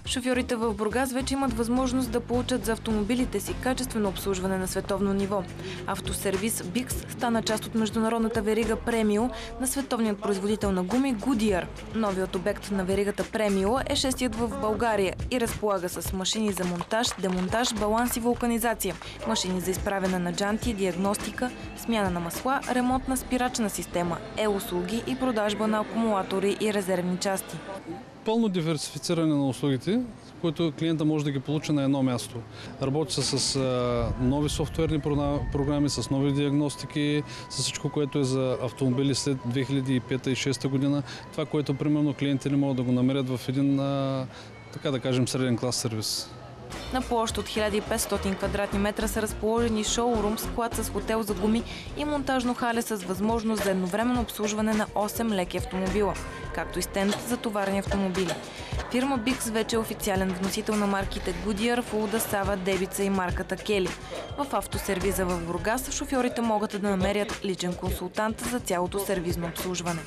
Шофьорите в Бургас вече имат възможност да получат за автомобилите си качествено обслужване на световно ниво. Автосервис Бикс стана част от международната верига Премио на световният производител на гуми Goodyear. Новият обект на веригата Премио е шестият в България и разполага с машини за монтаж, демонтаж, баланс и вулканизация, машини за изправяне на джанти, диагностика, смяна на масла, ремонт на спирачна система, услуги и продажба на акумулатори и резервни части. Пълно диверсифициране на услугите, които клиента може да ги получи на едно място. Работи се с нови софтуерни програми, с нови диагностики, с всичко, което е за автомобили след 2005 и 2006 година. Това, което примерно клиентите не могат да го намерят в един, така да кажем, среден клас сервис. На площ от 1500 квадратни метра са разположени шоурум, склад с хотел за гуми и монтажно хале с възможност за едновременно обслужване на 8 леки автомобила, както и стенд за товарни автомобили. Фирма Бикс вече е официален вносител на марките Goodyear, Фулда, Сава, Дебица и марката Кели. В автосервиза в Бургас шофьорите могат да намерят личен консултант за цялото сервизно обслужване.